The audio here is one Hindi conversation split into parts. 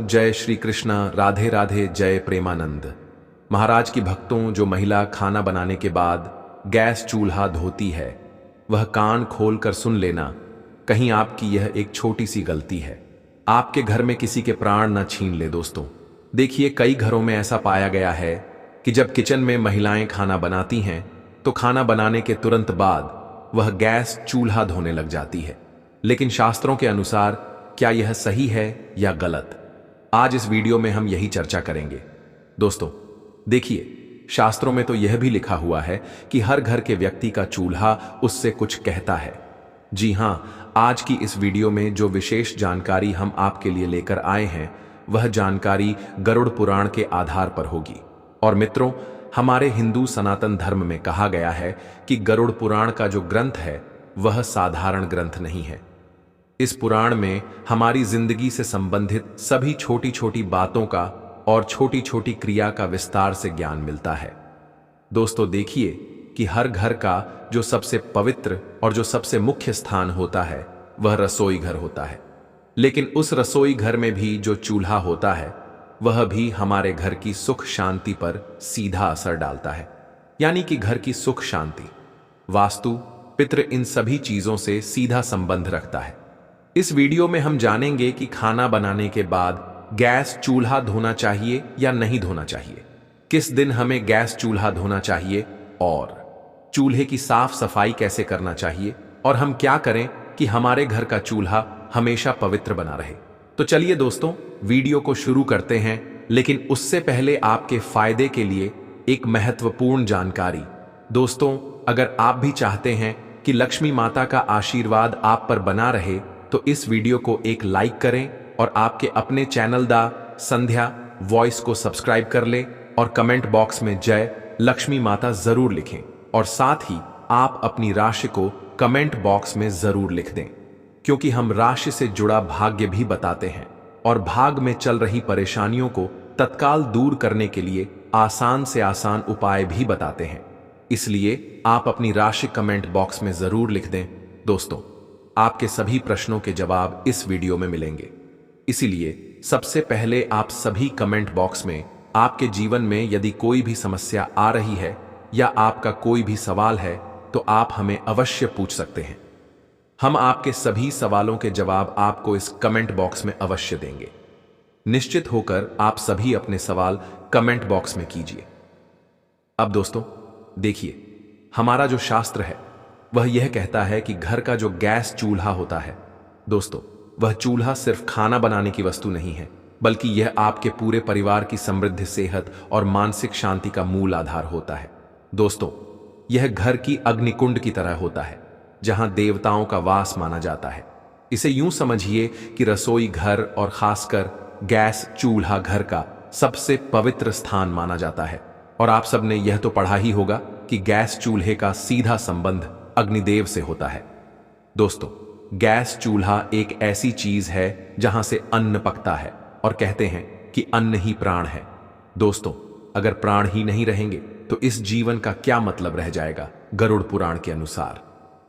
जय श्री कृष्ण, राधे राधे, जय प्रेमानंद। महाराज की भक्तों, जो महिला खाना बनाने के बाद गैस चूल्हा धोती है, वह कान खोलकर सुन लेना, कहीं आपकी यह एक छोटी सी गलती है आपके घर में किसी के प्राण न छीन ले। दोस्तों देखिए, कई घरों में ऐसा पाया गया है कि जब किचन में महिलाएं खाना बनाती हैं तो खाना बनाने के तुरंत बाद वह गैस चूल्हा धोने लग जाती है। लेकिन शास्त्रों के अनुसार क्या यह सही है या गलत? आज इस वीडियो में हम यही चर्चा करेंगे। दोस्तों देखिए, शास्त्रों में तो यह भी लिखा हुआ है कि हर घर के व्यक्ति का चूल्हा उससे कुछ कहता है। जी हां, आज की इस वीडियो में जो विशेष जानकारी हम आपके लिए लेकर आए हैं, वह जानकारी गरुड़ पुराण के आधार पर होगी। और मित्रों, हमारे हिंदू सनातन धर्म में कहा गया है कि गरुड़ पुराण का जो ग्रंथ है वह साधारण ग्रंथ नहीं है। इस पुराण में हमारी जिंदगी से संबंधित सभी छोटी छोटी बातों का और छोटी छोटी क्रिया का विस्तार से ज्ञान मिलता है। दोस्तों देखिए कि हर घर का जो सबसे पवित्र और जो सबसे मुख्य स्थान होता है वह रसोई घर होता है। लेकिन उस रसोई घर में भी जो चूल्हा होता है वह भी हमारे घर की सुख शांति पर सीधा असर डालता है। यानी कि घर की सुख शांति, वास्तु, पितृ, इन सभी चीजों से सीधा संबंध रखता है। इस वीडियो में हम जानेंगे कि खाना बनाने के बाद गैस चूल्हा धोना चाहिए या नहीं धोना चाहिए, किस दिन हमें गैस चूल्हा धोना चाहिए और चूल्हे की साफ सफाई कैसे करना चाहिए, और हम क्या करें कि हमारे घर का चूल्हा हमेशा पवित्र बना रहे। तो चलिए दोस्तों, वीडियो को शुरू करते हैं। लेकिन उससे पहले आपके फायदे के लिए एक महत्वपूर्ण जानकारी। दोस्तों, अगर आप भी चाहते हैं कि लक्ष्मी माता का आशीर्वाद आप पर बना रहे तो इस वीडियो को एक लाइक करें और आपके अपने चैनल दा संध्या वॉइस को सब्सक्राइब कर लें और कमेंट बॉक्स में जय लक्ष्मी माता जरूर लिखें। और साथ ही आप अपनी राशि को कमेंट बॉक्स में जरूर लिख दें, क्योंकि हम राशि से जुड़ा भाग्य भी बताते हैं और भाग में चल रही परेशानियों को तत्काल दूर करने के लिए आसान से आसान उपाय भी बताते हैं। इसलिए आप अपनी राशि कमेंट बॉक्स में जरूर लिख दें। दोस्तों, आपके सभी प्रश्नों के जवाब इस वीडियो में मिलेंगे। इसीलिए सबसे पहले आप सभी कमेंट बॉक्स में आपके जीवन में यदि कोई भी समस्या आ रही है या आपका कोई भी सवाल है तो आप हमें अवश्य पूछ सकते हैं। हम आपके सभी सवालों के जवाब आपको इस कमेंट बॉक्स में अवश्य देंगे। निश्चित होकर आप सभी अपने सवाल कमेंट बॉक्स में कीजिए। अब दोस्तों देखिए, हमारा जो शास्त्र है वह यह कहता है कि घर का जो गैस चूल्हा होता है, दोस्तों, वह चूल्हा सिर्फ खाना बनाने की वस्तु नहीं है, बल्कि यह आपके पूरे परिवार की समृद्ध, सेहत और मानसिक शांति का मूल आधार होता है। दोस्तों, यह घर की अग्निकुंड की तरह होता है जहां देवताओं का वास माना जाता है। इसे यूं समझिए कि रसोई घर और खासकर गैस चूल्हा घर का सबसे पवित्र स्थान माना जाता है। और आप सबने यह तो पढ़ा ही होगा कि गैस चूल्हे का सीधा संबंध अग्निदेव से होता है। दोस्तों, गैस चूल्हा एक ऐसी चीज है जहां से अन्न पकता है और कहते हैं कि अन्न ही प्राण है। दोस्तों, अगर प्राण ही नहीं रहेंगे तो इस जीवन का क्या मतलब रह जाएगा? गरुड़ पुराण के अनुसार,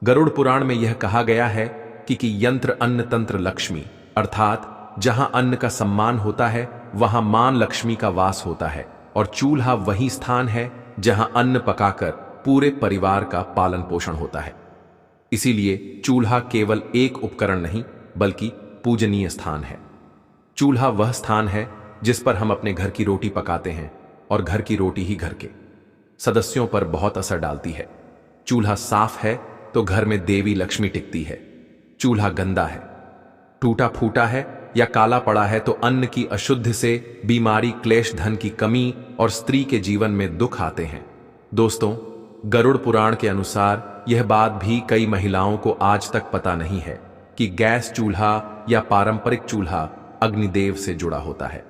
गरुड़ पुराण में यह कहा गया है कि यंत्र अन्न तंत्र लक्ष्मी, अर्थात जहां अन्न का सम्मान होता है वहां मान लक्ष्मी का वास होता है। और चूल्हा वही स्थान है जहां अन्न पकाकर पूरे परिवार का पालन पोषण होता है। इसीलिए चूल्हा केवल एक उपकरण नहीं बल्कि पूजनीय स्थान है। चूल्हा वह स्थान है जिस पर हम अपने घर की रोटी पकाते हैं और घर की रोटी ही घर के सदस्यों पर बहुत असर डालती है। चूल्हा साफ है तो घर में देवी लक्ष्मी टिकती है। चूल्हा गंदा है, टूटा फूटा है या काला पड़ा है तो अन्न की अशुद्ध से बीमारी, क्लेश, धन की कमी और स्त्री के जीवन में दुख आते हैं। दोस्तों, गरुड़ पुराण के अनुसार यह बात भी कई महिलाओं को आज तक पता नहीं है कि गैस चूल्हा या पारंपरिक चूल्हा अग्निदेव से जुड़ा होता है।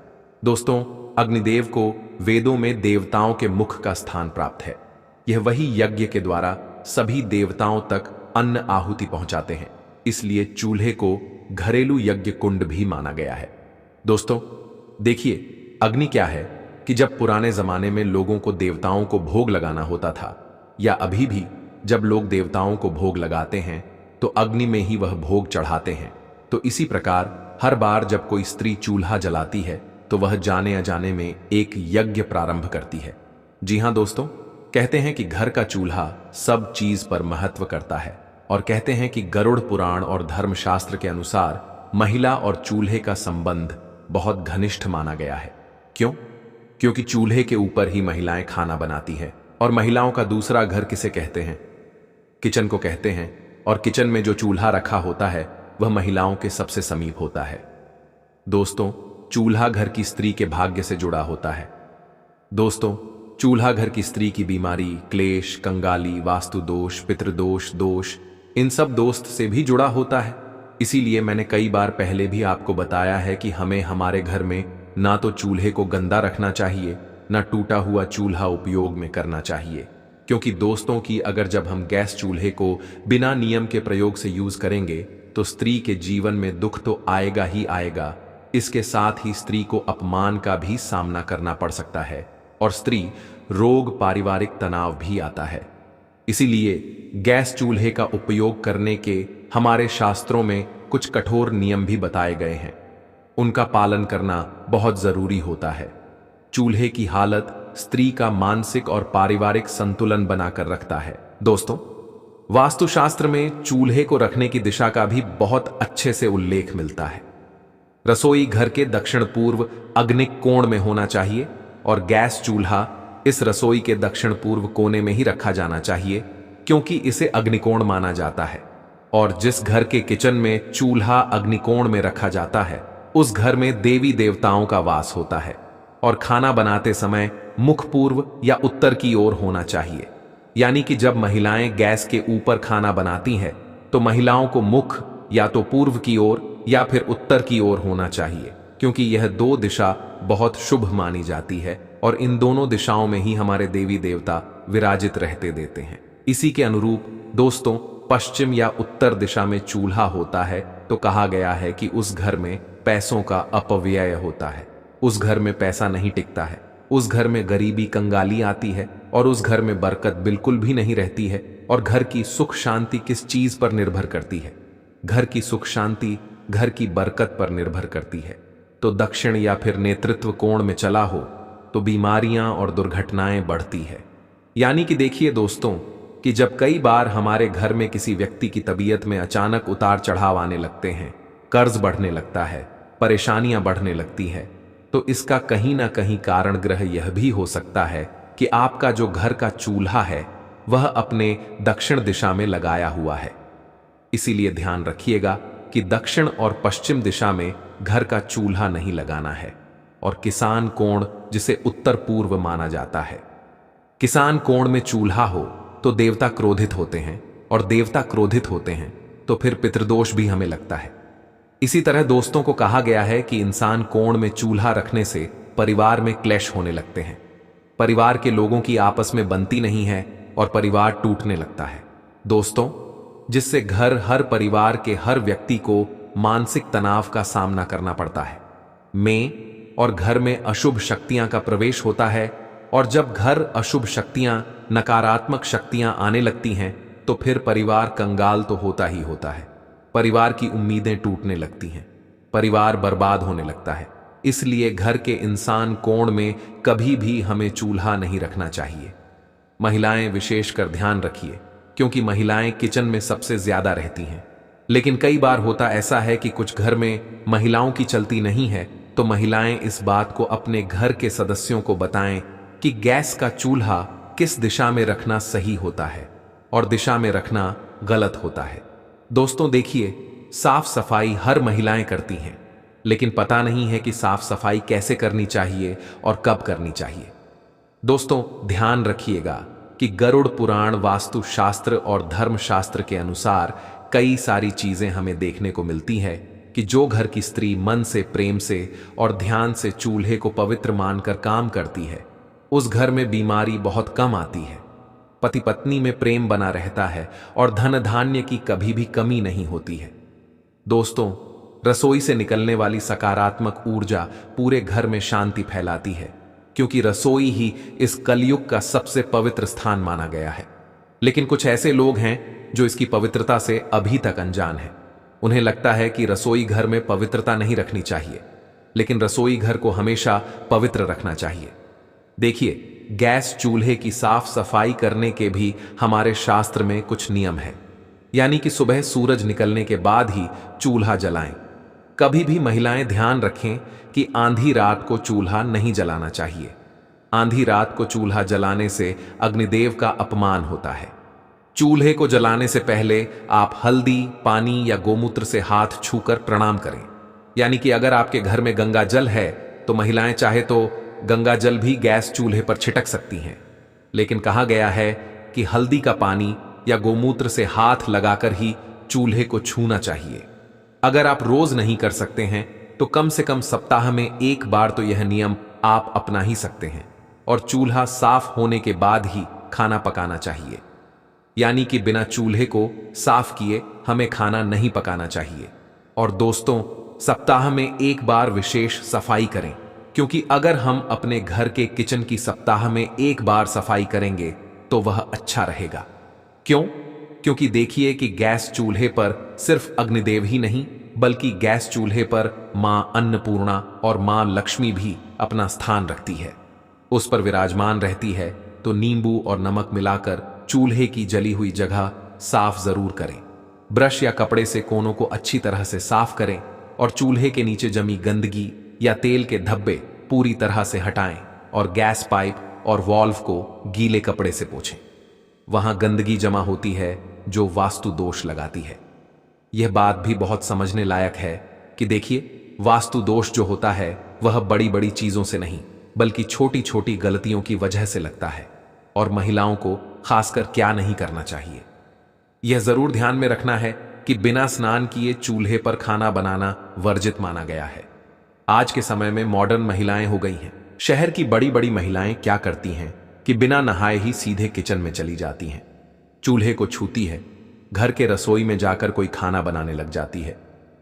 दोस्तों, अग्निदेव को वेदों में देवताओं के मुख का स्थान प्राप्त है। यह वही यज्ञ के द्वारा सभी देवताओं तक अन्न आहुति पहुंचाते हैं। इसलिए चूल्हे को घरेलू यज्ञ कुंड भी माना गया है। दोस्तों देखिए, अग्नि क्या है कि जब पुराने जमाने में लोगों को देवताओं को भोग लगाना होता था, या अभी भी जब लोग देवताओं को भोग लगाते हैं तो अग्नि में ही वह भोग चढ़ाते हैं। तो इसी प्रकार हर बार जब कोई स्त्री चूल्हा जलाती है तो वह जाने अजाने में एक यज्ञ प्रारंभ करती है। जी हां दोस्तों, कहते हैं कि घर का चूल्हा सब चीज पर महत्व करता है और कहते हैं कि गरुड़ पुराण और धर्मशास्त्र के अनुसार महिला और चूल्हे का संबंध बहुत घनिष्ठ माना गया है। क्यों? क्योंकि चूल्हे के ऊपर ही महिलाएं खाना बनाती है और महिलाओं का दूसरा घर किसे कहते हैं? किचन को कहते हैं। और किचन में जो चूल्हा रखा होता है वह महिलाओं के सबसे समीप होता है। दोस्तों, चूल्हा घर की स्त्री के भाग्य से जुड़ा होता है। दोस्तों, चूल्हा घर की स्त्री की बीमारी, क्लेश, कंगाली, वास्तु दोष, पितृदोष, दोष, इन सब दोस्त से भी जुड़ा होता है। इसीलिए मैंने कई बार पहले भी आपको बताया है कि हमें हमारे घर में ना तो चूल्हे को गंदा रखना चाहिए, ना टूटा हुआ चूल्हा उपयोग में करना चाहिए। क्योंकि दोस्तों की अगर जब हम गैस चूल्हे को बिना नियम के प्रयोग से यूज करेंगे तो स्त्री के जीवन में दुख तो आएगा ही आएगा, इसके साथ ही स्त्री को अपमान का भी सामना करना पड़ सकता है और स्त्री रोग, पारिवारिक तनाव भी आता है। इसीलिए गैस चूल्हे का उपयोग करने के हमारे शास्त्रों में कुछ कठोर नियम भी बताए गए हैं। उनका पालन करना बहुत जरूरी होता है। चूल्हे की हालत स्त्री का मानसिक और पारिवारिक संतुलन बनाकर रखता है। दोस्तों, वास्तुशास्त्र में चूल्हे को रखने की दिशा का भी बहुत अच्छे से उल्लेख मिलता है। रसोई घर के दक्षिण पूर्व अग्निक कोण में होना चाहिए और गैस चूल्हा इस रसोई के दक्षिण पूर्व कोने में ही रखा जाना चाहिए, क्योंकि इसे अग्निकोण माना जाता है। और जिस घर के किचन में चूल्हा अग्निकोण में रखा जाता है उस घर में देवी देवताओं का वास होता है और खाना बनाते समय मुख पूर्व या उत्तर की ओर होना चाहिए। यानी कि जब महिलाएं गैस के ऊपर खाना बनाती हैं तो महिलाओं को मुख या तो पूर्व की ओर या फिर उत्तर की ओर होना चाहिए, क्योंकि यह दो दिशा बहुत शुभ मानी जाती है और इन दोनों दिशाओं में ही हमारे देवी देवता विराजित रहते देते हैं। इसी के अनुरूप दोस्तों, पश्चिम या उत्तर दिशा में चूल्हा होता है तो कहा गया है कि उस घर में पैसों का अपव्यय होता है, उस घर में पैसा नहीं टिकता है, उस घर में गरीबी, कंगाली आती है और उस घर में बरकत बिल्कुल भी नहीं रहती है। और घर की सुख शांति किस चीज पर निर्भर करती है? घर की सुख शांति घर की बरकत पर निर्भर करती है। तो दक्षिण या फिर नेतृत्व कोण में चला हो तो बीमारियां और दुर्घटनाएं बढ़ती है। यानी कि देखिए दोस्तों, कि जब कई बार हमारे घर में किसी व्यक्ति की तबीयत में अचानक उतार चढ़ाव आने लगते हैं, कर्ज बढ़ने लगता है, परेशानियां बढ़ने लगती है, तो इसका कहीं ना कहीं कारण ग्रह यह भी हो सकता है कि आपका जो घर का चूल्हा है वह अपने दक्षिण दिशा में लगाया हुआ है। इसीलिए ध्यान रखिएगा कि दक्षिण और पश्चिम दिशा में घर का चूल्हा नहीं लगाना है। और किसान कोण, जिसे उत्तर पूर्व माना जाता है, किसान कोण में चूल्हा हो तो देवता क्रोधित होते हैं और देवता क्रोधित होते हैं तो फिर पितृदोष भी हमें लगता है। इसी तरह दोस्तों को कहा गया है कि इंसान कोण में चूल्हा रखने से परिवार में क्लेश होने लगते हैं, परिवार के लोगों की आपस में बनती नहीं है और परिवार टूटने लगता है दोस्तों, जिससे घर, हर परिवार के हर व्यक्ति को मानसिक तनाव का सामना करना पड़ता है। और घर में अशुभ शक्तियां का प्रवेश होता है और जब घर अशुभ शक्तियां, नकारात्मक शक्तियां आने लगती हैं तो फिर परिवार कंगाल तो होता ही होता है, परिवार की उम्मीदें टूटने लगती हैं, परिवार बर्बाद होने लगता है। इसलिए घर के इंसान कोण में कभी भी हमें चूल्हा नहीं रखना चाहिए। महिलाएं विशेषकर ध्यान रखिए, क्योंकि महिलाएं किचन में सबसे ज्यादा रहती हैं। लेकिन कई बार होता ऐसा है कि कुछ घर में महिलाओं की चलती नहीं है, तो महिलाएं इस बात को अपने घर के सदस्यों को बताएं कि गैस का चूल्हा किस दिशा में रखना सही होता है और दिशा में रखना गलत होता है। दोस्तों देखिए, साफ सफाई हर महिलाएं करती हैं, लेकिन पता नहीं है कि साफ सफाई कैसे करनी चाहिए और कब करनी चाहिए। दोस्तों ध्यान रखिएगा कि गरुड़ पुराण, वास्तु शास्त्र और धर्मशास्त्र के अनुसार कई सारी चीजें हमें देखने को मिलती है कि जो घर की स्त्री मन से, प्रेम से और ध्यान से चूल्हे को पवित्र मानकर काम करती है, उस घर में बीमारी बहुत कम आती है, पति पत्नी में प्रेम बना रहता है और धन धान्य की कभी भी कमी नहीं होती है। दोस्तों, रसोई से निकलने वाली सकारात्मक ऊर्जा पूरे घर में शांति फैलाती है, क्योंकि रसोई ही इस कलयुग का सबसे पवित्र स्थान माना गया है। लेकिन कुछ ऐसे लोग हैं जो इसकी पवित्रता से अभी तक अनजान हैं। उन्हें लगता है कि रसोई घर में पवित्रता नहीं रखनी चाहिए, लेकिन रसोई घर को हमेशा पवित्र रखना चाहिए। देखिए, गैस चूल्हे की साफ सफाई करने के भी हमारे शास्त्र में कुछ नियम है। यानी कि सुबह सूरज निकलने के बाद ही चूल्हा जलाएं। कभी भी महिलाएं ध्यान रखें कि आंधी रात को चूल्हा नहीं जलाना चाहिए। आंधी रात को चूल्हा जलाने से अग्निदेव का अपमान होता है। चूल्हे को जलाने से पहले आप हल्दी, पानी या गोमूत्र से हाथ छूकर प्रणाम करें। यानी कि अगर आपके घर में गंगा जल है तो महिलाएं चाहे तो गंगा जल भी गैस चूल्हे पर छिटक सकती हैं, लेकिन कहा गया है कि हल्दी का पानी या गोमूत्र से हाथ लगाकर ही चूल्हे को छूना चाहिए। अगर आप रोज नहीं कर सकते हैं तो कम से कम सप्ताह में एक बार तो यह नियम आप अपना ही सकते हैं। और चूल्हा साफ होने के बाद ही खाना पकाना चाहिए। यानी कि बिना चूल्हे को साफ किए हमें खाना नहीं पकाना चाहिए। और दोस्तों, सप्ताह में एक बार विशेष सफाई करें, क्योंकि अगर हम अपने घर के किचन की सप्ताह में एक बार सफाई करेंगे तो वह अच्छा रहेगा। क्यों? क्योंकि देखिए कि गैस चूल्हे पर सिर्फ अग्निदेव ही नहीं, बल्कि गैस चूल्हे पर मां अन्नपूर्णा और मां लक्ष्मी भी अपना स्थान रखती है। उस पर विराजमान रहती है। तो नींबू और नमक मिलाकर चूल्हे की जली हुई जगह साफ जरूर करें। ब्रश या कपड़े से कोनों को अच्छी तरह से साफ करें और चूल्हे के नीचे जमी गंदगी या तेल के धब्बे पूरी तरह से हटाएं और गैस पाइप और वाल्व को गीले कपड़े से पोंछें। वहां गंदगी जमा होती है जो वास्तु दोष लगाती है। यह बात भी बहुत समझने लायक है कि देखिए, वास्तु दोष जो होता है वह बड़ी बड़ी चीजों से नहीं, बल्कि छोटी छोटी गलतियों की वजह से लगता है। और महिलाओं को खासकर क्या नहीं करना चाहिए, यह जरूर ध्यान में रखना है कि बिना स्नान किए चूल्हे पर खाना बनाना वर्जित माना गया है। आज के समय में मॉडर्न महिलाएं हो गई हैं। शहर की बड़ी बड़ी महिलाएं क्या करती हैं कि बिना नहाए ही सीधे किचन में चली जाती हैं, चूल्हे को छूती है, घर के रसोई में जाकर कोई खाना बनाने लग जाती है,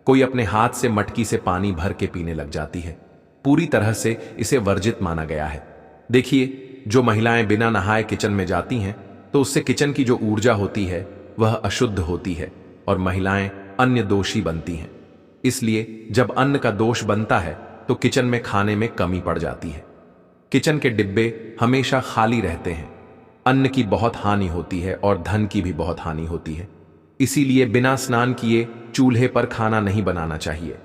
कोई अपने हाथ से मटकी से पानी भर के पीने लग जाती है। पूरी तरह से इसे वर्जित माना गया है। देखिए, जो महिलाएं बिना नहाए किचन में जाती हैं तो उससे किचन की जो ऊर्जा होती है वह अशुद्ध होती है और महिलाएं अन्य दोषी बनती हैं। इसलिए जब अन्न का दोष बनता है तो किचन में खाने में कमी पड़ जाती है। किचन के डिब्बे हमेशा खाली रहते हैं। अन्न की बहुत हानि होती है और धन की भी बहुत हानि होती है। इसीलिए बिना स्नान किए चूल्हे पर खाना नहीं बनाना चाहिए।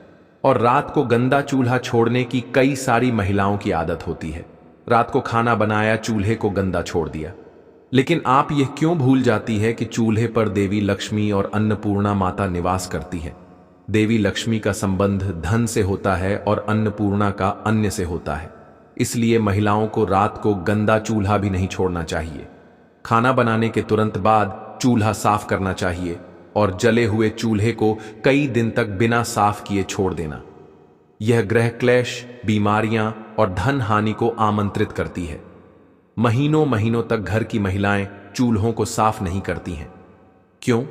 और रात को गंदा चूल्हा छोड़ने की कई सारी महिलाओं की आदत होती है। रात को खाना बनाया, चूल्हे को गंदा छोड़ दिया। लेकिन आप यह क्यों भूल जाती है कि चूल्हे पर देवी लक्ष्मी और अन्नपूर्णा माता निवास करती है। देवी लक्ष्मी का संबंध धन से होता है और अन्नपूर्णा का अन्न से होता है। इसलिए महिलाओं को रात को गंदा चूल्हा भी नहीं छोड़ना चाहिए। खाना बनाने के तुरंत बाद चूल्हा साफ करना चाहिए और जले हुए चूल्हे को कई दिन तक बिना साफ किए छोड़ देना। यह ग्रह क्लेश, बीमारियां और धन हानि को आमंत्रित करती है। महीनों महीनों तक घर की महिलाएं चूल्हों को साफ नहीं करती हैं। क्यों?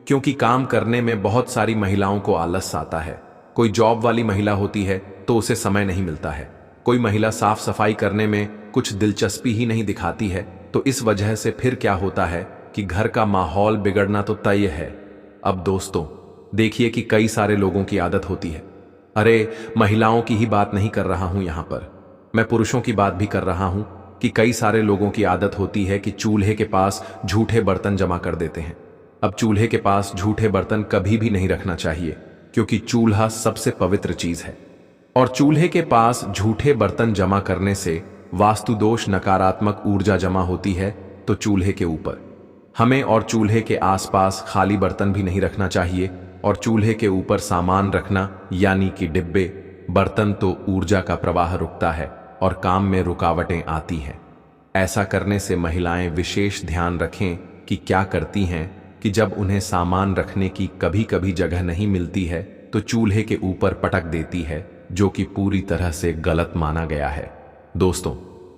क्योंकि काम करने में बहुत सारी महिलाओं को आलस आता है। कोई जॉब वाली महिला होती है तो उसे समय नहीं मिलता है। कोई महिला साफ सफाई करने में कुछ दिलचस्पी ही नहीं दिखाती है। तो इस वजह से फिर क्या होता है कि घर का माहौल बिगड़ना तो तय है। अब दोस्तों, देखिए कि कई सारे लोगों की आदत होती है। अरे, महिलाओं की ही बात नहीं कर रहा हूं यहां पर, मैं पुरुषों की बात भी कर रहा हूं कि कई सारे लोगों की आदत होती है कि चूल्हे के पास झूठे बर्तन जमा कर देते हैं। अब चूल्हे के पास झूठे बर्तन कभी भी नहीं रखना चाहिए, क्योंकि चूल्हा सबसे पवित्र चीज है। और चूल्हे के पास झूठे बर्तन जमा करने से वास्तु दोष, नकारात्मक ऊर्जा जमा होती है। तो चूल्हे के ऊपर हमें और चूल्हे के आसपास खाली बर्तन भी नहीं रखना चाहिए। और चूल्हे के ऊपर सामान रखना, यानी कि डिब्बे, बर्तन, तो ऊर्जा का प्रवाह रुकता है और काम में रुकावटें आती हैं। ऐसा करने से महिलाएं विशेष ध्यान रखें कि क्या करती हैं कि जब उन्हें सामान रखने की कभी कभी जगह नहीं मिलती है तो चूल्हे के ऊपर पटक देती है, जो कि पूरी तरह से गलत माना गया है। दोस्तों,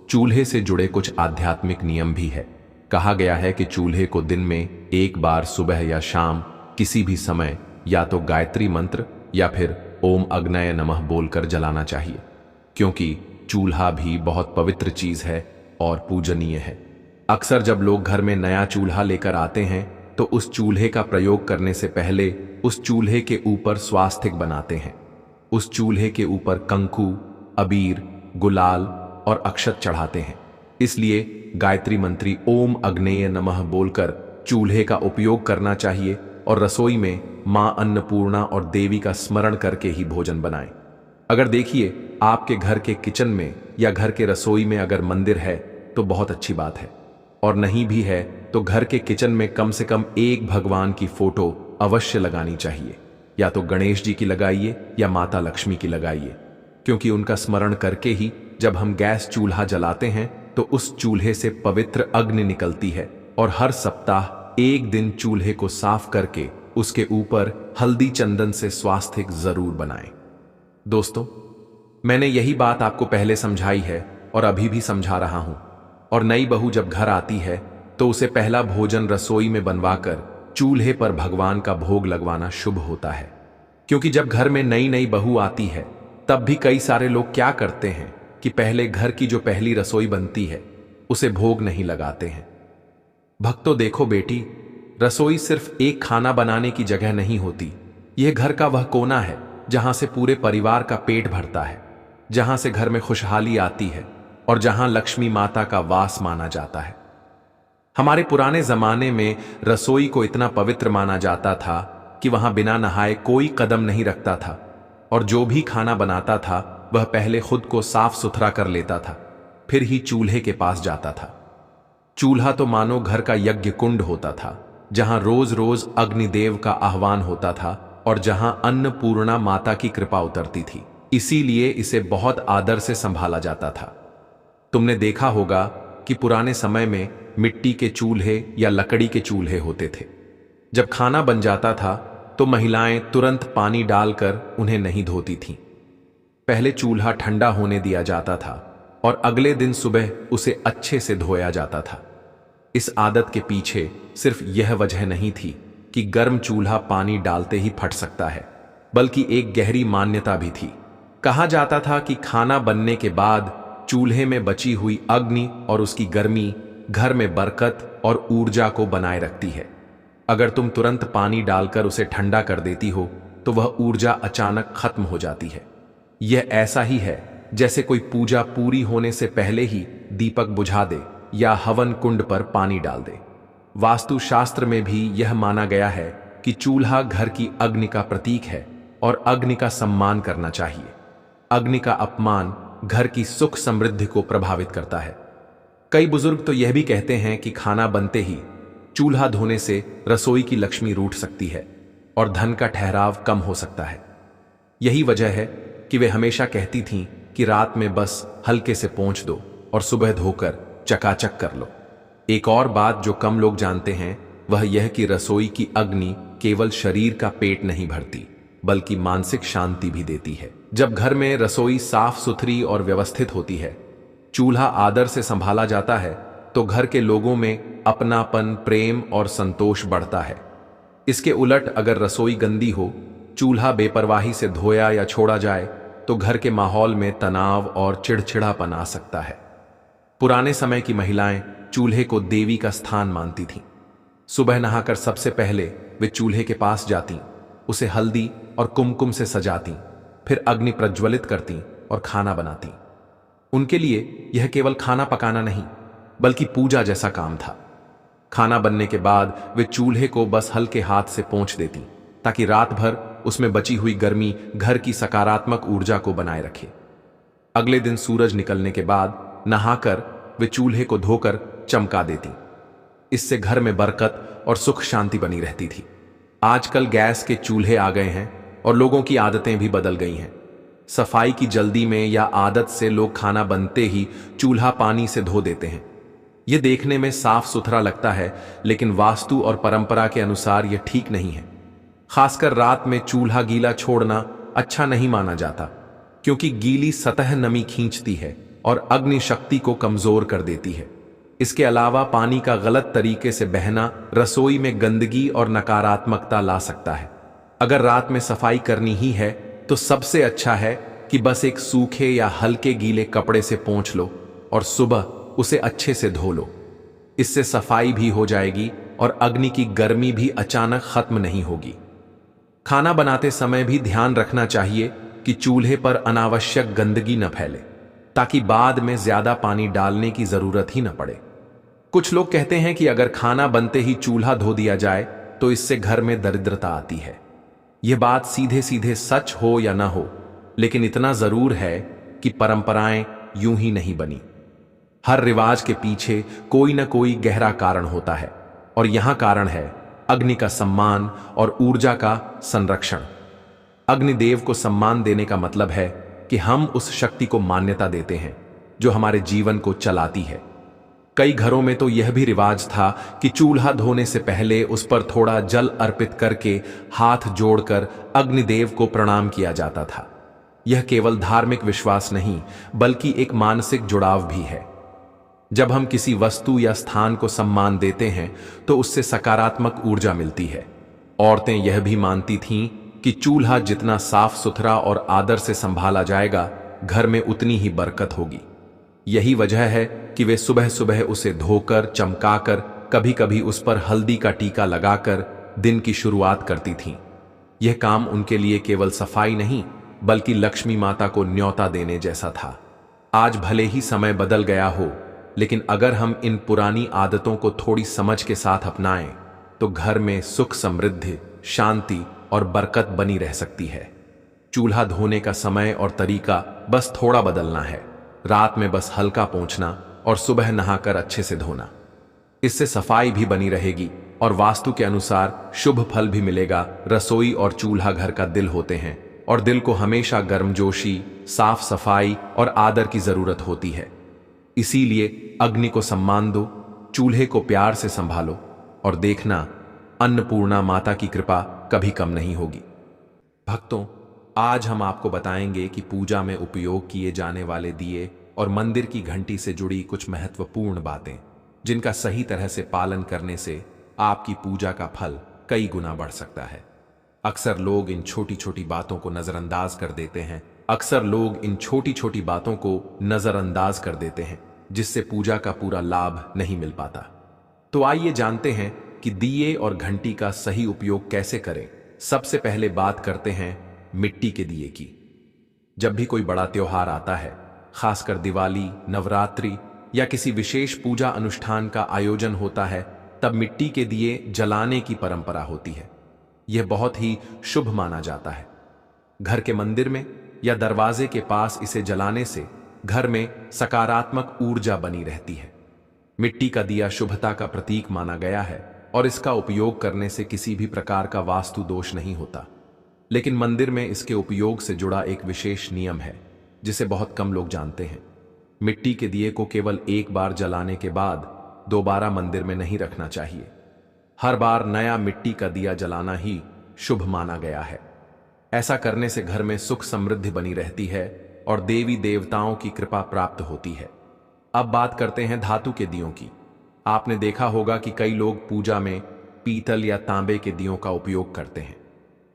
चूल्हे से जुड़े कुछ आध्यात्मिक नियम भी है। कहा गया है कि चूल्हे को दिन में एक बार सुबह या शाम किसी भी समय या तो गायत्री मंत्र या फिर ओम अग्नये नमः बोलकर जलाना चाहिए, क्योंकि चूल्हा भी बहुत पवित्र चीज है और पूजनीय है। अक्सर जब लोग घर में नया चूल्हा लेकर आते हैं तो उस चूल्हे का प्रयोग करने से पहले उस चूल्हे के ऊपर स्वास्तिक बनाते हैं। उस चूल्हे के ऊपर कंकु, अबीर, गुलाल और अक्षत चढ़ाते हैं। इसलिए गायत्री मंत्री ओम अग्नेय नमः बोलकर चूल्हे का उपयोग करना चाहिए और रसोई में मां अन्नपूर्णा और देवी का स्मरण करके ही भोजन बनाएं। अगर देखिए आपके घर के किचन में या घर के रसोई में अगर मंदिर है तो बहुत अच्छी बात है, और नहीं भी है तो घर के किचन में कम से कम एक भगवान की फोटो अवश्य लगानी चाहिए। या तो गणेश जी की लगाइए या माता लक्ष्मी की लगाइए, क्योंकि उनका स्मरण करके ही जब हम गैस चूल्हा जलाते हैं तो उस चूल्हे से पवित्र अग्नि निकलती है। और हर सप्ताह एक दिन चूल्हे को साफ करके उसके ऊपर हल्दी चंदन से स्वास्तिक जरूर बनाएं। दोस्तों, मैंने यही बात आपको पहले समझाई है और अभी भी समझा रहा हूं। और नई बहू जब घर आती है तो उसे पहला भोजन रसोई में बनवाकर चूल्हे पर भगवान का भोग लगवाना शुभ होता है। क्योंकि जब घर में नई नई बहू आती है तब भी कई सारे लोग क्या करते हैं कि पहले घर की जो पहली रसोई बनती है उसे भोग नहीं लगाते हैं। भक्तों देखो बेटी, रसोई सिर्फ एक खाना बनाने की जगह नहीं होती। यह घर का वह कोना है जहां से पूरे परिवार का पेट भरता है, जहां से घर में खुशहाली आती है और जहां लक्ष्मी माता का वास माना जाता है। हमारे पुराने जमाने में रसोई को इतना पवित्र माना जाता था कि वहां बिना नहाए कोई कदम नहीं रखता था, और जो भी खाना बनाता था वह पहले खुद को साफ सुथरा कर लेता था, फिर ही चूल्हे के पास जाता था। चूल्हा तो मानो घर का यज्ञ कुंड होता था, जहां रोज रोज अग्निदेव का आह्वान होता था और जहां अन्नपूर्णा माता की कृपा उतरती थी। इसीलिए इसे बहुत आदर से संभाला जाता था। तुमने देखा होगा कि पुराने समय में मिट्टी के चूल्हे या लकड़ी के चूल्हे होते थे। जब खाना बन जाता था तो महिलाएं तुरंत पानी डालकर उन्हें नहीं धोती थीं। पहले चूल्हा ठंडा होने दिया जाता था और अगले दिन सुबह उसे अच्छे से धोया जाता था। इस आदत के पीछे सिर्फ यह वजह नहीं थी कि गर्म चूल्हा पानी डालते ही फट सकता है, बल्कि एक गहरी मान्यता भी थी। कहा जाता था कि खाना बनने के बाद चूल्हे में बची हुई अग्नि और उसकी गर्मी घर में बरकत और ऊर्जा को बनाए रखती है। अगर तुम तुरंत पानी डालकर उसे ठंडा कर देती हो तो वह ऊर्जा अचानक खत्म हो जाती है। यह ऐसा ही है जैसे कोई पूजा पूरी होने से पहले ही दीपक बुझा दे या हवन कुंड पर पानी डाल दे। वास्तुशास्त्र में भी यह माना गया है कि चूल्हा घर की अग्नि का प्रतीक है और अग्नि का सम्मान करना चाहिए। अग्नि का अपमान घर की सुख समृद्धि को प्रभावित करता है। कई बुजुर्ग तो यह भी कहते हैं कि खाना बनते ही चूल्हा धोने से रसोई की लक्ष्मी रूठ सकती है और धन का ठहराव कम हो सकता है। यही वजह है कि वे हमेशा कहती थीं कि रात में बस हल्के से पोंछ दो और सुबह धोकर चकाचक कर लो। एक और बात जो कम लोग जानते हैं वह यह कि रसोई की अग्नि केवल शरीर का पेट नहीं भरती, बल्कि मानसिक शांति भी देती है। जब घर में रसोई साफ सुथरी और व्यवस्थित होती है, चूल्हा आदर से संभाला जाता है, तो घर के लोगों में अपनापन, प्रेम और संतोष बढ़ता है। इसके उलट अगर रसोई गंदी हो, चूल्हा बेपरवाही से धोया या छोड़ा जाए तो घर के माहौल में तनाव और चिड़चिड़ापन आ सकता है। पुराने समय की महिलाएं चूल्हे को देवी का स्थान मानती थीं। सुबह नहाकर सबसे पहले वे चूल्हे के पास जातीं, उसे हल्दी और कुमकुम से सजातीं, फिर अग्नि प्रज्वलित करतीं और खाना बनातीं। उनके लिए यह केवल खाना पकाना नहीं, बल्कि पूजा जैसा काम था। खाना बनने के बाद वे चूल्हे को बस हल्के हाथ से पोंछ देतीं, ताकि रात भर उसमें बची हुई गर्मी घर की सकारात्मक ऊर्जा को बनाए रखे। अगले दिन सूरज निकलने के बाद नहाकर वे चूल्हे को धोकर चमका देतीं। इससे घर में बरकत और सुख शांति बनी रहती थी। आजकल गैस के चूल्हे आ गए हैं और लोगों की आदतें भी बदल गई हैं। सफाई की जल्दी में या आदत से लोग खाना बनते ही चूल्हा पानी से धो देते हैं। यह देखने में साफ सुथरा लगता है, लेकिन वास्तु और परंपरा के अनुसार यह ठीक नहीं है। खासकर रात में चूल्हा गीला छोड़ना अच्छा नहीं माना जाता, क्योंकि गीली सतह नमी खींचती है और अग्नि शक्ति को कमजोर कर देती है। इसके अलावा पानी का गलत तरीके से बहना रसोई में गंदगी और नकारात्मकता ला सकता है। अगर रात में सफाई करनी ही है तो सबसे अच्छा है कि बस एक सूखे या हल्के गीले कपड़े से पोंछ लो और सुबह उसे अच्छे से धो लो। इससे सफाई भी हो जाएगी और अग्नि की गर्मी भी अचानक खत्म नहीं होगी। खाना बनाते समय भी ध्यान रखना चाहिए कि चूल्हे पर अनावश्यक गंदगी न फैले, ताकि बाद में ज्यादा पानी डालने की जरूरत ही न पड़े। कुछ लोग कहते हैं कि अगर खाना बनते ही चूल्हा धो दिया जाए तो इससे घर में दरिद्रता आती है। यह बात सीधे सीधे सच हो या ना हो, लेकिन इतना जरूर है कि परंपराएं यूं ही नहीं बनी। हर रिवाज के पीछे कोई ना कोई गहरा कारण होता है, और यहां कारण है अग्नि का सम्मान और ऊर्जा का संरक्षण। अग्निदेव को सम्मान देने का मतलब है कि हम उस शक्ति को मान्यता देते हैं जो हमारे जीवन को चलाती है। कई घरों में तो यह भी रिवाज था कि चूल्हा धोने से पहले उस पर थोड़ा जल अर्पित करके हाथ जोड़कर अग्निदेव को प्रणाम किया जाता था। यह केवल धार्मिक विश्वास नहीं, बल्कि एक मानसिक जुड़ाव भी है। जब हम किसी वस्तु या स्थान को सम्मान देते हैं तो उससे सकारात्मक ऊर्जा मिलती है। औरतें यह भी मानती थीं कि चूल्हा जितना साफ सुथरा और आदर से संभाला जाएगा, घर में उतनी ही बरकत होगी। यही वजह है कि वे सुबह सुबह उसे धोकर, चमकाकर, कभी कभी उस पर हल्दी का टीका लगाकर दिन की शुरुआत करती थीं। यह काम उनके लिए केवल सफाई नहीं, बल्कि लक्ष्मी माता को न्योता देने जैसा था। आज भले ही समय बदल गया हो, लेकिन अगर हम इन पुरानी आदतों को थोड़ी समझ के साथ अपनाएं तो घर में सुख, समृद्धि, शांति और बरकत बनी रह सकती है। चूल्हा धोने का समय और तरीका बस थोड़ा बदलना है। रात में बस हल्का पोंछना और सुबह नहाकर अच्छे से धोना। इससे सफाई भी बनी रहेगी और वास्तु के अनुसार शुभ फल भी मिलेगा। रसोई और चूल्हा घर का दिल होते हैं, और दिल को हमेशा गर्मजोशी, साफ सफाई और आदर की जरूरत होती है। इसीलिए अग्नि को सम्मान दो, चूल्हे को प्यार से संभालो, और देखना अन्नपूर्णा माता की कृपा कभी कम नहीं होगी। भक्तों, आज हम आपको बताएंगे कि पूजा में उपयोग किए जाने वाले दिए और मंदिर की घंटी से जुड़ी कुछ महत्वपूर्ण बातें, जिनका सही तरह से पालन करने से आपकी पूजा का फल कई गुना बढ़ सकता है। अक्सर लोग इन छोटी छोटी बातों को नजरअंदाज कर देते हैं, जिससे पूजा का पूरा लाभ नहीं मिल पाता। तो आइए जानते हैं कि दिए और घंटी का सही उपयोग कैसे करें। सबसे पहले बात करते हैं मिट्टी के दिए की। जब भी कोई बड़ा त्योहार आता है, खासकर दिवाली, नवरात्रि या किसी विशेष पूजा अनुष्ठान का आयोजन होता है, तब मिट्टी के दिए जलाने की परंपरा होती है। यह बहुत ही शुभ माना जाता है। घर के मंदिर में या दरवाजे के पास इसे जलाने से घर में सकारात्मक ऊर्जा बनी रहती है। मिट्टी का दिया शुभता का प्रतीक माना गया है, और इसका उपयोग करने से किसी भी प्रकार का वास्तु दोष नहीं होता। लेकिन मंदिर में इसके उपयोग से जुड़ा एक विशेष नियम है, जिसे बहुत कम लोग जानते हैं। मिट्टी के दिए को केवल एक बार जलाने के बाद दोबारा मंदिर में नहीं रखना चाहिए। हर बार नया मिट्टी का दिया जलाना ही शुभ माना गया है। ऐसा करने से घर में सुख, समृद्धि बनी रहती है और देवी देवताओं की कृपा प्राप्त होती है। अब बात करते हैं धातु के दियों की। आपने देखा होगा कि कई लोग पूजा में पीतल या तांबे के दियों का उपयोग करते हैं।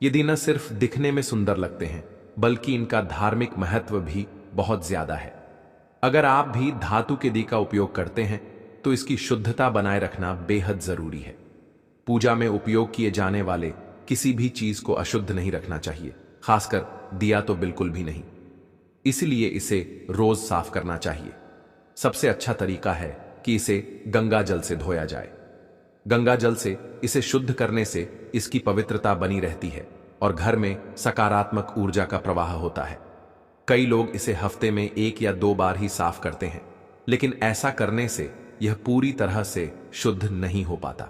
ये दिए न सिर्फ दिखने में सुंदर लगते हैं, बल्कि इनका धार्मिक महत्व भी बहुत ज्यादा है। अगर आप भी धातु के दिए का उपयोग करते हैं तो इसकी शुद्धता बनाए रखना बेहद जरूरी है। पूजा में उपयोग किए जाने वाले किसी भी चीज को अशुद्ध नहीं रखना चाहिए, खासकर दिया तो बिल्कुल भी नहीं। इसलिए इसे रोज साफ करना चाहिए। सबसे अच्छा तरीका है कि इसे गंगा जल से धोया जाए। गंगा जल से इसे शुद्ध करने से इसकी पवित्रता बनी रहती है और घर में सकारात्मक ऊर्जा का प्रवाह होता है। कई लोग इसे हफ्ते में 1 या 2 बार ही साफ करते हैं, लेकिन ऐसा करने से यह पूरी तरह से शुद्ध नहीं हो पाता।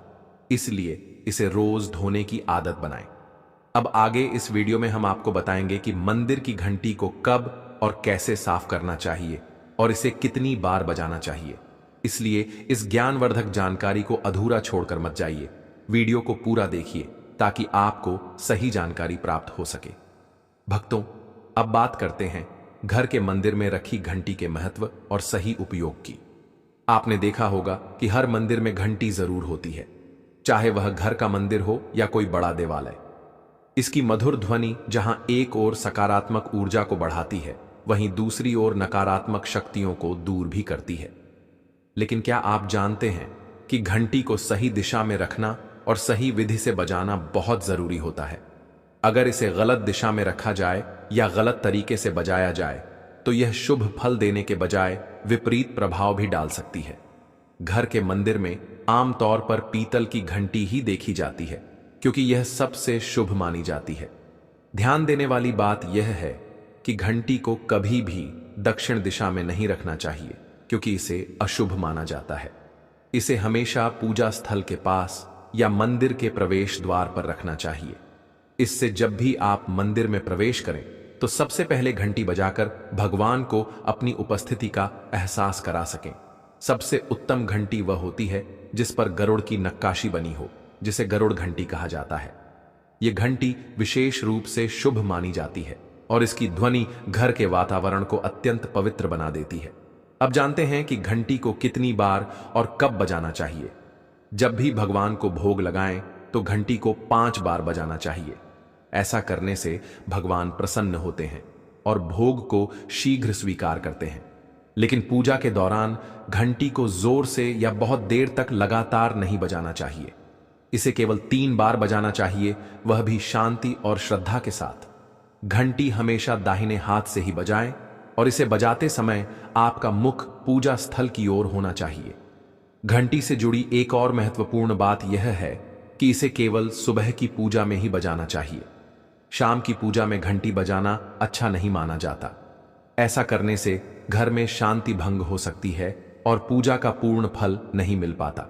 इसलिए इसे रोज धोने की आदत बनाएं। अब आगे इस वीडियो में हम आपको बताएंगे कि मंदिर की घंटी को कब और कैसे साफ करना चाहिए और इसे कितनी बार बजाना चाहिए। इसलिए इस ज्ञानवर्धक जानकारी को अधूरा छोड़कर मत जाइए। वीडियो को पूरा देखिए ताकि आपको सही जानकारी प्राप्त हो सके। भक्तों, अब बात करते हैं घर के मंदिर में रखी घंटी के महत्व और सही उपयोग की। आपने देखा होगा कि हर मंदिर में घंटी जरूर होती है, चाहे वह घर का मंदिर हो या कोई बड़ा देवालय। इसकी मधुर ध्वनि जहां एक ओर सकारात्मक ऊर्जा को बढ़ाती है, वहीं दूसरी ओर नकारात्मक शक्तियों को दूर भी करती है। लेकिन क्या आप जानते हैं कि घंटी को सही दिशा में रखना और सही विधि से बजाना बहुत जरूरी होता है। अगर इसे गलत दिशा में रखा जाए या गलत तरीके से बजाया जाए तो यह शुभ फल देने के बजाय विपरीत प्रभाव भी डाल सकती है। घर के मंदिर में आमतौर पर पीतल की घंटी ही देखी जाती है क्योंकि यह सबसे शुभ मानी जाती है। ध्यान देने वाली बात यह है कि घंटी को कभी भी दक्षिण दिशा में नहीं रखना चाहिए क्योंकि इसे अशुभ माना जाता है। इसे हमेशा पूजा स्थल के पास या मंदिर के प्रवेश द्वार पर रखना चाहिए। इससे जब भी आप मंदिर में प्रवेश करें तो सबसे पहले घंटी बजाकर भगवान को अपनी उपस्थिति का एहसास करा सकें। सबसे उत्तम घंटी वह होती है जिस पर गरुड़ की नक्काशी बनी हो, जिसे गरुड़ घंटी कहा जाता है। यह घंटी विशेष रूप से शुभ मानी जाती है और इसकी ध्वनि घर के वातावरण को अत्यंत पवित्र बना देती है। अब जानते हैं कि घंटी को कितनी बार और कब बजाना चाहिए। जब भी भगवान को भोग लगाएं तो घंटी को 5 बार बजाना चाहिए। ऐसा करने से भगवान प्रसन्न होते हैं और भोग को शीघ्र स्वीकार करते हैं। लेकिन पूजा के दौरान घंटी को जोर से या बहुत देर तक लगातार नहीं बजाना चाहिए। इसे केवल 3 बार बजाना चाहिए, वह भी शांति और श्रद्धा के साथ। घंटी हमेशा दाहिने हाथ से ही बजाएं और इसे बजाते समय आपका मुख पूजा स्थल की ओर होना चाहिए। घंटी से जुड़ी एक और महत्वपूर्ण बात यह है कि इसे केवल सुबह की पूजा में ही बजाना चाहिए। शाम की पूजा में घंटी बजाना अच्छा नहीं माना जाता। ऐसा करने से घर में शांति भंग हो सकती है और पूजा का पूर्ण फल नहीं मिल पाता।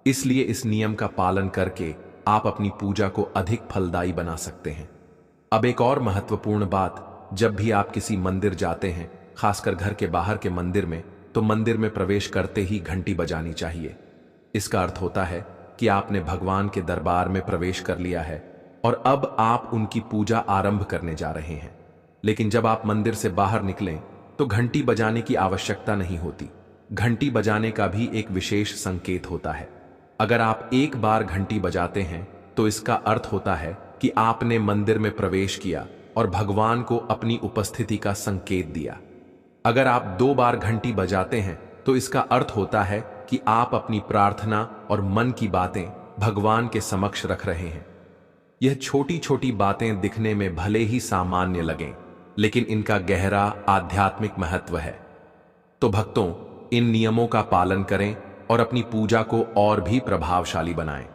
इसलिए इस नियम का पालन करके आप अपनी पूजा को अधिक फलदायी बना सकते हैं। अब एक और महत्वपूर्ण बात, जब भी आप किसी मंदिर जाते हैं, खासकर घर के बाहर के मंदिर में, तो मंदिर में प्रवेश करते ही घंटी बजानी चाहिए। इसका अर्थ होता है कि आपने भगवान के दरबार में प्रवेश कर लिया है और अब आप उनकी पूजा आरंभ करने जा रहे हैं। लेकिन जब आप मंदिर से बाहर निकलें तो घंटी बजाने की आवश्यकता नहीं होती। घंटी बजाने का भी एक विशेष संकेत होता है। अगर आप एक बार घंटी बजाते हैं तो इसका अर्थ होता है कि आपने मंदिर में प्रवेश किया और भगवान को अपनी उपस्थिति का संकेत दिया। अगर आप 2 बार घंटी बजाते हैं तो इसका अर्थ होता है कि आप अपनी प्रार्थना और मन की बातें भगवान के समक्ष रख रहे हैं। यह छोटी छोटी बातें दिखने में भले ही सामान्य लगें, लेकिन इनका गहरा आध्यात्मिक महत्व है। तो भक्तों, इन नियमों का पालन करें और अपनी पूजा को और भी प्रभावशाली बनाएं।